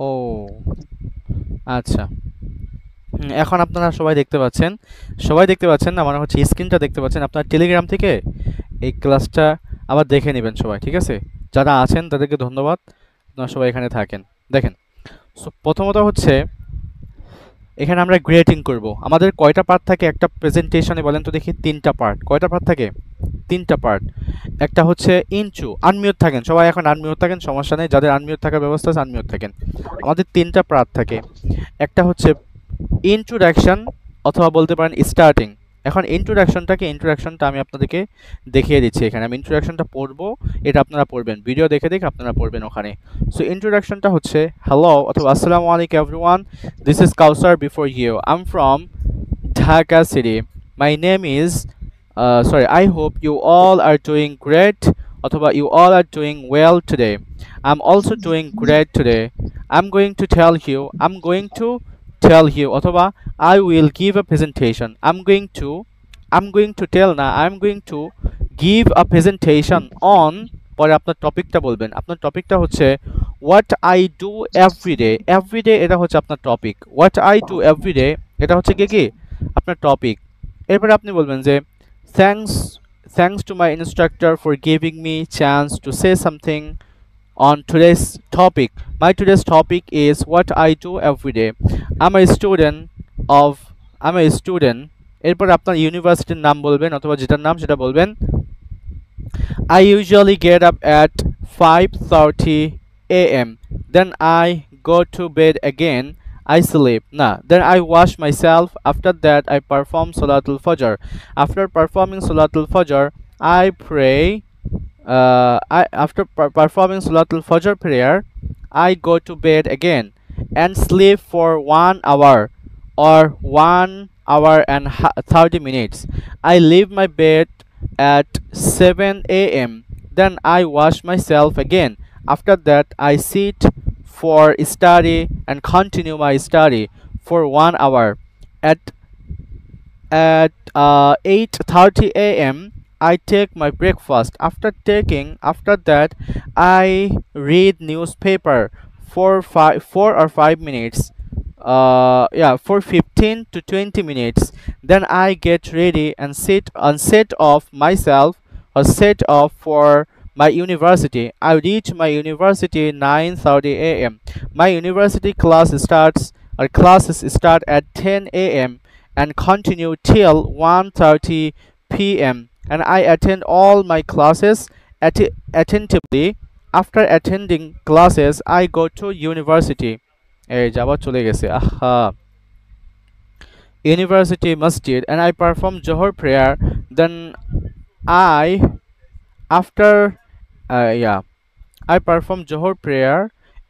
ও আচ্ছা। এখন আপনারা সবাই দেখতে পাচ্ছেন না, মানে হচ্ছে স্ক্রিনটা দেখতে পাচ্ছেন আপনার টেলিগ্রাম থেকে। এই ক্লাসটা আবার দেখে নেবেন সবাই, ঠিক আছে? যারা আছেন তাদেরকে ধন্যবাদ, আপনারা সবাই এখানে থাকেন। দেখেন, প্রথমত হচ্ছে এখানে আমরা গ্রেডিং করব। আমাদের কয়টা পার্ট থাকে একটা প্রেজেন্টেশনে বলেন তো দেখি? তিনটা পার্ট। কয়টা পার্ট থাকে? তিনটা পার্ট। একটা হচ্ছে ইন্ট্রো, আনমিউট থাকেন সবাই, এখন আনমিউট থাকেন, সমস্যা নেই, যাদের আনমিউট থাকার ব্যবস্থা আছে আনমিউট থাকেন। আমাদের তিনটা পার্ট থাকে। একটা হচ্ছে ইন্ট্রোডাকশন, অথবা বলতে পারেন স্টার্টিং। এখন ইন্ট্রোডাকশনটা আমি আপনাদেরকে দেখিয়ে দিচ্ছি। এখানে আমি ইন্ট্রোডাকশনটা পড়বো, এটা আপনারা পড়বেন, ভিডিও দেখে দেখে আপনারা পড়বেন ওখানে। সো ইন্ট্রোডাকশনটা হচ্ছে, হ্যালো অথবা আসসালামু আলাইকুম everyone, this is Kawsar before you, I am from Dhaka city. My name is sorry, I hope you all are doing great, অথবা you all are doing well today. I'm also doing great today. I'm going to tell you অথবা I will give a presentation. I'm going to give a presentation on, পরে আপনার টপিকটা বলবেন। আপনার টপিকটা হচ্ছে what I do every day. Every day এটা হচ্ছে আপনার topic. What I do every day এটা হচ্ছে কি আপনার টপিক। এরপরে আপনি বলবেন যে thanks thanks to my instructor for giving me chance to say something on today's topic. My today's topic is what I do every day. I'm a student of I'm a student. এরপর আপনার ইউনিভার্সিটির নাম বলবেন, অথবা যেটার নাম সেটা বলবেন। I usually get up at 5:30 a.m. Then I go to bed again. I sleep. Nah. Then I wash myself. After that, I perform Salatul Fajr. After performing Salatul Fajr, I pray. After performing Salatul Fajr prayer, I go to bed again and sleep for 1 hour or 1 hour and 30 minutes. I leave my bed at 7 a.m. Then I wash myself again. After that, I sit for study and continue my study for 1 hour. At 8:30 a.m. I take my breakfast. After that, I read newspaper for 4 or 5 minutes. For 15 to 20 minutes. Then I get ready and set off myself or set off for my university. I reach my university 9:30 a.m. My university classes start at 10 a.m. and continue till 1:30 p.m. and I attend all my classes attentively. After attending classes, I go to university. এই যাবার চলে গেছে, আহা, university masjid, and I perform Johor prayer. Then I after yeah I perform Johor prayer.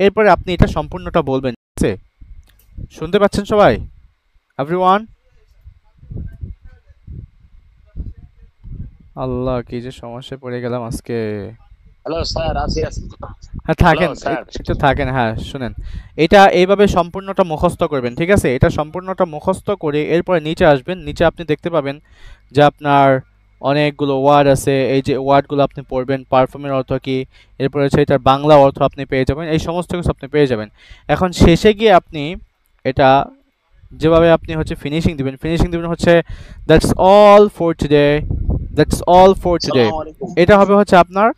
এরপরে আপনি এটা সম্পূর্ণটা বলবেন, ঠিক আছে? শুনতে পাচ্ছেন সবাই? এভরিওয়ান? আল্লাহ, কি যে সমস্যায় পড়ে গেলাম আজকে। হ্যালো স্যার, আছি আছি। হ্যাঁ হ্যালো থাকেন, স্যার। একটু থাকেন। হ্যাঁ শুনেন, এটা এইভাবে সম্পূর্ণটা মুখস্থ করবেন, ঠিক আছে? এটা সম্পূর্ণটা মুখস্থ করে এরপরে নিচে আসবেন। নিচে আপনি দেখতে পাবেন যে আপনার অনেকগুলো ওয়ার্ড আছে। এই যে ওয়ার্ডগুলো আপনি পড়বেন, পারফর্মের অর্থ কি, এরপরে হচ্ছে এটার বাংলা অর্থ আপনি পেয়ে যাবেন, এই সমস্ত কিছু আপনি পেয়ে যাবেন। এখন শেষে গিয়ে আপনি এটা যেভাবে আপনি হচ্ছে ফিনিশিং দিবেন হচ্ছে that's all for today, that's all for today. আসসালামু আলাইকুম। এটা হবে হচ্ছে আপনার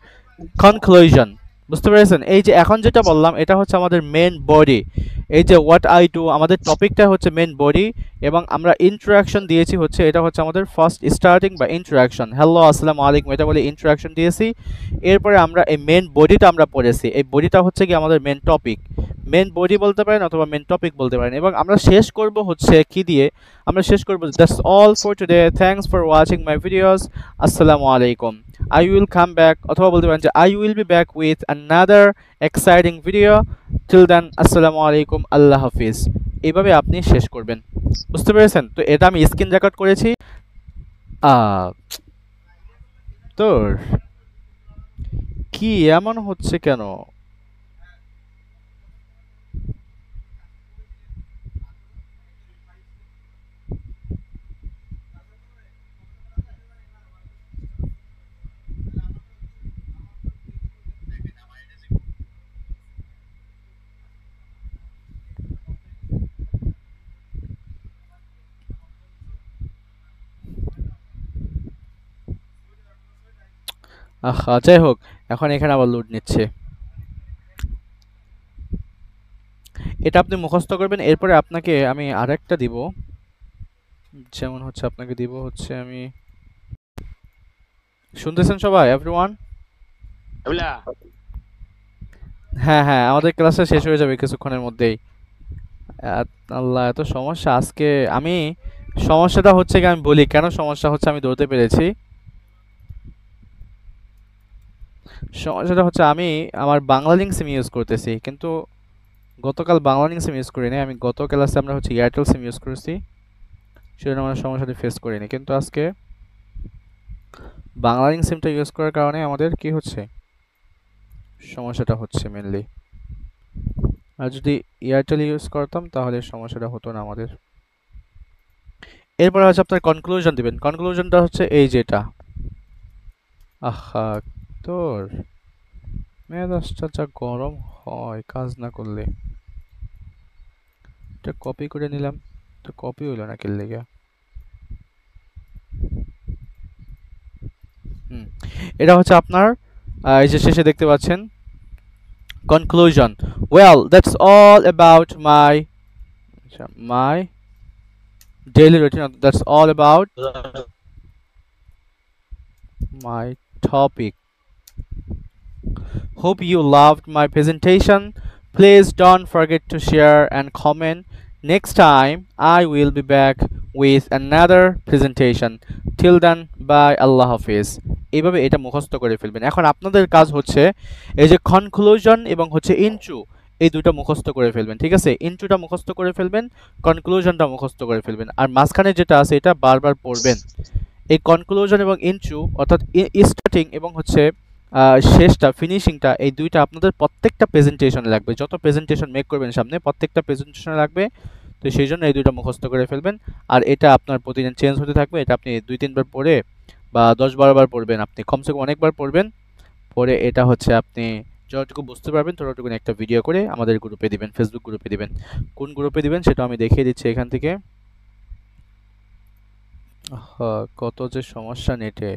কনক্লুশন। বুঝতে পেরেছেন? এই যে এখন যেটা বললাম এটা হচ্ছে আমাদের মেন বডি। এই যে হোয়াট আই ডু, আমাদের টপিকটা হচ্ছে মেন বডি, এবং আমরা ইন্ট্রোডাকশন দিয়েছি হচ্ছে, এটা হচ্ছে আমাদের ফার্স্ট স্টার্টিং বা ইন্ট্রোডাকশন। হ্যালো আসসালামু আলাইকুম, এটা বলে ইন্ট্রোডাকশন দিয়েছি। এরপরে আমরা এই মেন বডিটা আমরা পড়েছি। এই বডিটা হচ্ছে কি আমাদের মেন টপিক, মেন বডি বলতে পারেন অথবা মেন টপিক বলতে পারেন। এবং আমরা শেষ করব হচ্ছে কি দিয়ে? আমরা শেষ করব that's all for today, thanks for watching my videos, আসসালামু আলাইকুম। I will come back, অথবা বলতে পারেন যে I will be back with another exciting video. Till then, আসসালামু আলাইকুম, আল্লাহ হাফিজ। এইভাবে আপনি শেষ করবেন। বুঝতে পেরেছেন? তো এটা আমি স্ক্রিন রেকর্ড করেছি। তোর কি এমন হচ্ছে কেন? আহা, যাই হোক, এখন এখানে আবার লোড নিচ্ছে। এটা আপনি মুখস্থ করবেন, এরপরে আপনাকে আমি আরেকটা দিব, যেমন হচ্ছে আপনাকে দিব হচ্ছে আমি, শুনতেছেন সবাই, এভরিওয়ান? Hola. হ্যাঁ হ্যাঁ, আমাদের ক্লাসটা শেষ হয়ে যাবে কিছুক্ষণের মধ্যেই। আল্লাহ, এত সমস্যা আজকে। আমি সমস্যাটা হচ্ছে কি, আমি বলি কেন সমস্যা হচ্ছে, আমি ধরতে পেরেছি। সমস্যাটা হচ্ছে আমি আমার বাংলা লিঙ্ক সিম ইউজ করতেছি, কিন্তু গতকাল বাংলা লিঙ্ক সিম ইউজ করিনি, আমি গত ক্লাসে আমরা হচ্ছে এয়ারটেল সিম ইউজ করেছি, সেজন্য আমরা সমস্যাটি ফেস করিনি। কিন্তু আজকে বাংলা লিঙ্ক সিমটা ইউজ করার কারণে আমাদের কি হচ্ছে, সমস্যাটা হচ্ছে মেনলি। আর যদি এয়ারটেল ইউজ করতাম তাহলে সমস্যাটা হতো না আমাদের। এরপরে হচ্ছে আপনার কনক্লুশন দিবেন। কনক্লুশনটা হচ্ছে এই যেটা, আহা তোর মেজাজটা যা গরম হয় কাজ না করলে। এটা কপি করে নিলাম, তো কপি হইল না কেন লেগে। এটা হচ্ছে আপনার এই যে শেষে দেখতে পাচ্ছেন conclusion. Well that's all about my daily routine. That's all about my topic. Hope you loved my presentation. Please don't forget to share and comment. Next time I will be back with another presentation. Till then, bye, Allah Hafiz. এইভাবে এটা মুখস্থ করে ফেলবেন। এখন আপনাদের কাজ হচ্ছে এই যে কনক্লুশন এবং হচ্ছে ইন্ট্রো, এই দুটো মুখস্থ করে ফেলবেন, ঠিক আছে? ইন্ট্রোটা মুখস্থ করে ফেলবেন, কনক্লুশনটা মুখস্থ করে ফেলবেন, আর মাঝখানে যেটা আছে এটা বারবার পড়বেন। এই কনক্লুশন এবং ইন্ট্রো অর্থাৎ স্টার্টিং এবং হচ্ছে শেষটা, ফিনিশিংটা, এই দুইটা আপনাদের প্রত্যেকটা প্রেজেন্টেশনে লাগবে। যত প্রেজেন্টেশন মেক করবেন সামনে, প্রত্যেকটা প্রেজেন্টেশনে লাগবে। তো সেই জন্য এই দুইটা মুখস্থ করে ফেলবেন। আর এটা আপনার প্রতিদিন চেঞ্জ হতে থাকবে। এটা আপনি 2-3 বার পড়ে বা 10-12 বার পড়বেন, আপনি কমসে কম অনেকবার পড়বেন। পরে এটা হচ্ছে আপনি যতটুকু বুঝতে পারবেন ততটুকু একটা ভিডিও করে আমাদের গ্রুপে দিবেন, ফেসবুক গ্রুপে দিবেন। কোন গ্রুপে দিবেন সেটা আমি দেখিয়ে দিচ্ছি এখান থেকে। কত যে সমস্যা নেটে।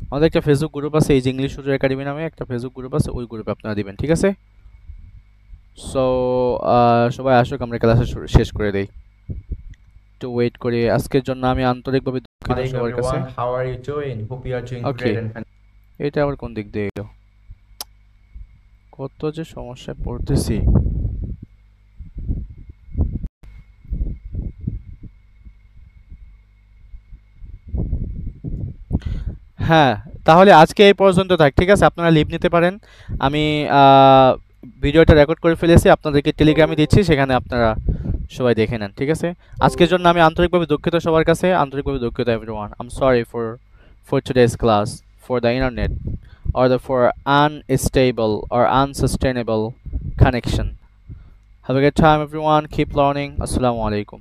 আমাদের একটা ফেসবুক গ্রুপ আছে, এই যে ইংলিশ শুরু একাডেমি নামে একটা ফেসবুক গ্রুপ আছে, ওই গ্রুপে আপনারা দিবেন, ঠিক আছে? সো সবাই আসুক, আমরা ক্লাসে শেষ করে দেই। একটু ওয়েট করি। আজকের জন্য আমি আন্তরিকভাবে দুঃখিত সবার কাছে। How are you doing? Hope you are doing Okay. great and এটা আবার কোন দিক দিয়ে এলো? কত যে সমস্যায় পড়তেছি। হ্যাঁ, তাহলে আজকে এই পর্যন্ত থাক, ঠিক আছে? আপনারা লিভ নিতে পারেন। আমি ভিডিওটা রেকর্ড করে ফেলেছি, আপনাদেরকে টেলিগ্রামে দিচ্ছি, সেখানে আপনারা সবাই দেখে নেন, ঠিক আছে? আজকের জন্য আমি আন্তরিকভাবে দুঃখিত সবার কাছে, আন্তরিকভাবে দুঃখিত everyone. I am sorry for today's class, for the internet or for unstable or unsustainable connection. Have a good time everyone, keep learning. Assalamu alaikum.